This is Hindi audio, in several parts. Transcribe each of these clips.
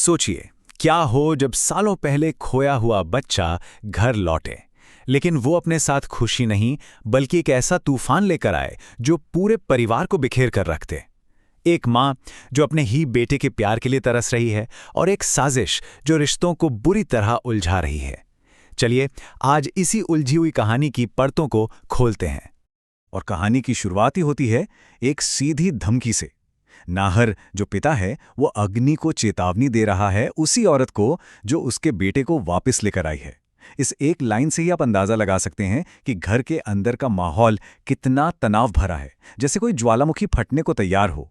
सोचिए, क्या हो जब सालों पहले खोया हुआ बच्चा घर लौटे, लेकिन वो अपने साथ खुशी नहीं बल्कि एक ऐसा तूफान लेकर आए जो पूरे परिवार को बिखेर कर रख दे। एक माँ जो अपने ही बेटे के प्यार के लिए तरस रही है और एक साजिश जो रिश्तों को बुरी तरह उलझा रही है। चलिए आज इसी उलझी हुई कहानी की परतों को खोलते हैं। और कहानी की शुरुआत ही होती है एक सीधी धमकी से। नाहर जो पिता है वो अग्नि को चेतावनी दे रहा है, उसी औरत को जो उसके बेटे को वापस लेकर आई है। इस एक लाइन से ही आप अंदाजा लगा सकते हैं कि घर के अंदर का माहौल कितना तनाव भरा है, जैसे कोई ज्वालामुखी फटने को तैयार हो।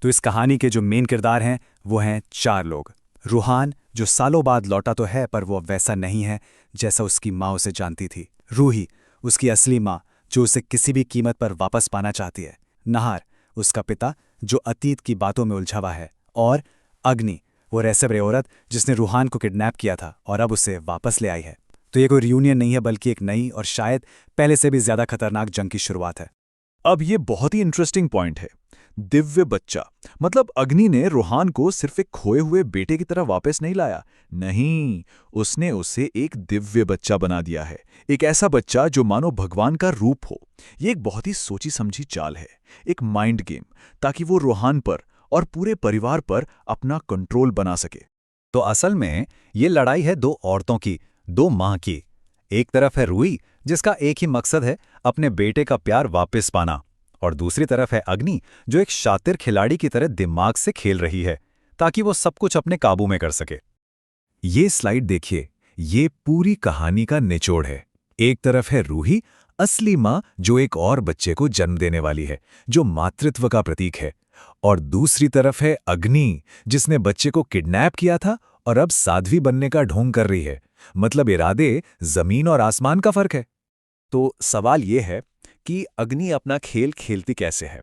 तो इस कहानी के जो मेन किरदार हैं वो हैं चार लोग। रूहान जो सालों बाद लौटा तो है पर वो अब वैसा नहीं है जैसा उसकी माँ उसे जानती थी। रूही उसकी असली माँ जो उसे किसी भी कीमत पर वापस पाना चाहती है। नाहर उसका पिता जो अतीत की बातों में उलझा हुआ है। और अग्नि वो रहस्यमय औरत जिसने रूहान को किडनैप किया था और अब उसे वापस ले आई है। तो ये कोई रियूनियन नहीं है बल्कि एक नई और शायद पहले से भी ज्यादा खतरनाक जंग की शुरुआत है। अब ये बहुत ही इंटरेस्टिंग पॉइंट है। दिव्य बच्चा मतलब अग्नि ने रूहान को सिर्फ एक खोए हुए बेटे की तरह वापस नहीं लाया। नहीं, उसने उसे एक दिव्य बच्चा बना दिया है। एक ऐसा बच्चा जो मानो भगवान का रूप हो। ये एक बहुत ही सोची समझी चाल है, एक माइंड गेम, ताकि वो रूहान पर और पूरे परिवार पर अपना कंट्रोल बना सके। तो असल में ये लड़ाई है दो औरतों की, दो माँ की। एक तरफ है रूही जिसका एक ही मकसद है अपने बेटे का प्यार वापस पाना, और दूसरी तरफ है अग्नि जो एक शातिर खिलाड़ी की तरह दिमाग से खेल रही है ताकि वो सब कुछ अपने काबू में कर सके। ये स्लाइड देखिए, ये पूरी कहानी का निचोड़ है। एक तरफ है रूही, असली माँ जो एक और बच्चे को जन्म देने वाली है, जो मातृत्व का प्रतीक है। और दूसरी तरफ है अग्नि जिसने बच्चे को किडनैप किया था और अब साध्वी बनने का ढोंग कर रही है। मतलब इरादे जमीन और आसमान का फर्क है। तो सवाल ये है कि अग्नि अपना खेल खेलती कैसे है।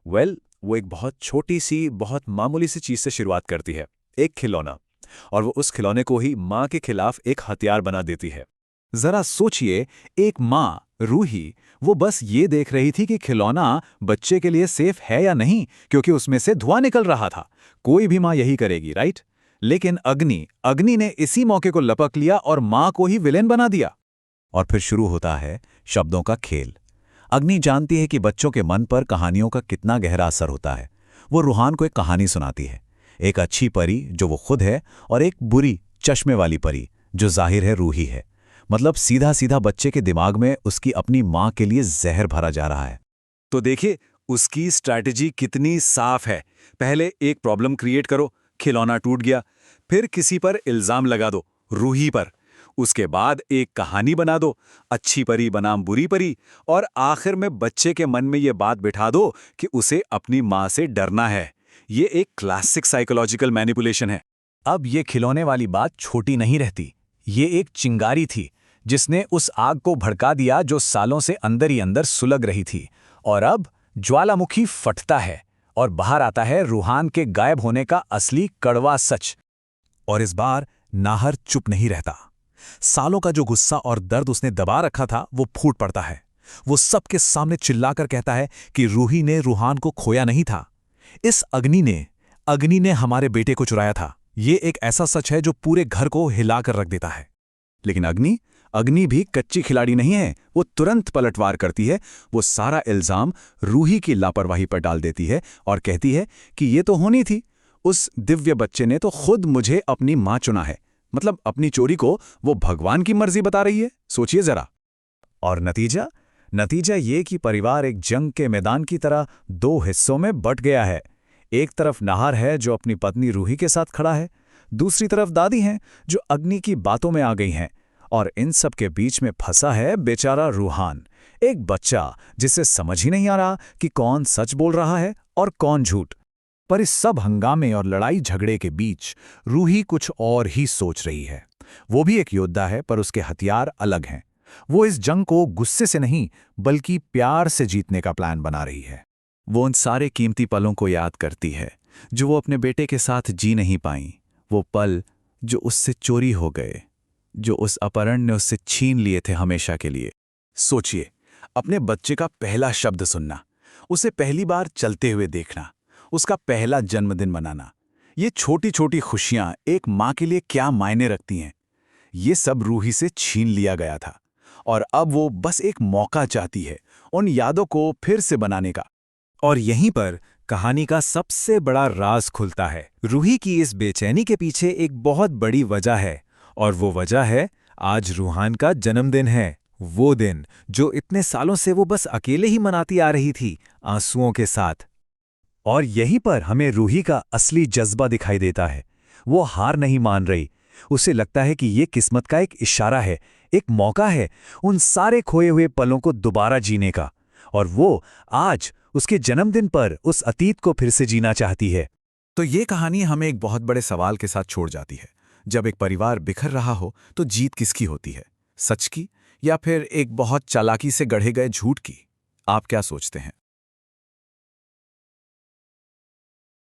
वो एक बहुत छोटी सी, बहुत मामूली सी चीज से शुरुआत करती है, एक खिलौना, और वो उस खिलौने को ही माँ के खिलाफ एक हथियार बना देती है। जरा सोचिए, एक माँ रूही वो बस ये देख रही थी कि खिलौना बच्चे के लिए सेफ है या नहीं, क्योंकि उसमें से धुआं निकल रहा था। कोई भी माँ यही करेगी, राइट? लेकिन अग्नि ने इसी मौके को लपक लिया और माँ को ही विलेन बना दिया। और फिर शुरू होता है शब्दों का खेल। अग्नि जानती है कि बच्चों के मन पर कहानियों का कितना गहरा असर होता है। वो रूहान को एक कहानी सुनाती है, एक अच्छी परी जो वो खुद है और एक बुरी चश्मे वाली परी जो जाहिर है रूही है। मतलब सीधा सीधा बच्चे के दिमाग में उसकी अपनी माँ के लिए जहर भरा जा रहा है। तो देखिए उसकी स्ट्रैटेजी कितनी साफ है। पहले एक प्रॉब्लम क्रिएट करो, खिलौना टूट गया, फिर किसी पर इल्जाम लगा दो, रूही पर। उसके बाद एक कहानी बना दो, अच्छी परी बनाम बुरी परी, और आखिर में बच्चे के मन में ये बात बिठा दो कि उसे अपनी माँ से डरना है। ये एक क्लासिक साइकोलॉजिकल मैनिपुलेशन है। अब ये खिलौने वाली बात छोटी नहीं रहती। ये एक चिंगारी थी जिसने उस आग को भड़का दिया जो सालों से अंदर ही अंदर सुलग रही थी। और अब ज्वालामुखी फटता है और बाहर आता है रूहान के गायब होने का असली कड़वा सच। और इस बार नाहर चुप नहीं रहता। सालों का जो गुस्सा और दर्द उसने दबा रखा था वो फूट पड़ता है। वो सबके सामने चिल्लाकर कहता है कि रूही ने रूहान को खोया नहीं था, इस अग्नि ने हमारे बेटे को चुराया था। ये एक ऐसा सच है जो पूरे घर को हिलाकर रख देता है। लेकिन अग्नि भी कच्ची खिलाड़ी नहीं है। वो तुरंत पलटवार करती है। वो सारा इल्जाम रूही की लापरवाही पर डाल देती है और कहती है कि ये तो होनी थी, उस दिव्य बच्चे ने तो खुद मुझे अपनी माँ चुना है। मतलब अपनी चोरी को वो भगवान की मर्जी बता रही है। सोचिए जरा। और नतीजा ये कि परिवार एक जंग के मैदान की तरह दो हिस्सों में बट गया है। एक तरफ नाहर है जो अपनी पत्नी रूही के साथ खड़ा है, दूसरी तरफ दादी हैं जो अग्नि की बातों में आ गई हैं। और इन सब के बीच में फंसा है बेचारा रूहान, एक बच्चा जिसे समझ ही नहीं आ रहा कि कौन सच बोल रहा है और कौन झूठ। पर इस सब हंगामे और लड़ाई झगड़े के बीच रूही कुछ और ही सोच रही है। वो भी एक योद्धा है पर उसके हथियार अलग हैं। वो इस जंग को गुस्से से नहीं बल्कि प्यार से जीतने का प्लान बना रही है। वो उन सारे कीमती पलों को याद करती है जो वो अपने बेटे के साथ जी नहीं पाई। वो पल जो उससे चोरी हो गए, जो उस अपहरण ने उससे छीन लिए थे हमेशा के लिए। सोचिए, अपने बच्चे का पहला शब्द सुनना, उसे पहली बार चलते हुए देखना, उसका पहला जन्मदिन मनाना। ये छोटी छोटी खुशियां एक माँ के लिए क्या मायने रखती हैं। ये सब रूही से छीन लिया गया था और अब वो बस एक मौका चाहती है उन यादों को फिर से बनाने का। और यहीं पर कहानी का सबसे बड़ा राज खुलता है। रूही की इस बेचैनी के पीछे एक बहुत बड़ी वजह है, और वो वजह है आज रूहान का जन्मदिन है। वो दिन जो इतने सालों से वो बस अकेले ही मनाती आ रही थी, आंसुओं के साथ। और यहीं पर हमें रूही का असली जज्बा दिखाई देता है। वो हार नहीं मान रही। उसे लगता है कि ये किस्मत का एक इशारा है, एक मौका है उन सारे खोए हुए पलों को दोबारा जीने का। और वो आज उसके जन्मदिन पर उस अतीत को फिर से जीना चाहती है। तो ये कहानी हमें एक बहुत बड़े सवाल के साथ छोड़ जाती है। जब एक परिवार बिखर रहा हो तो जीत किसकी होती है, सच की या फिर एक बहुत चालाकी से गढ़े गए झूठ की? आप क्या सोचते हैं?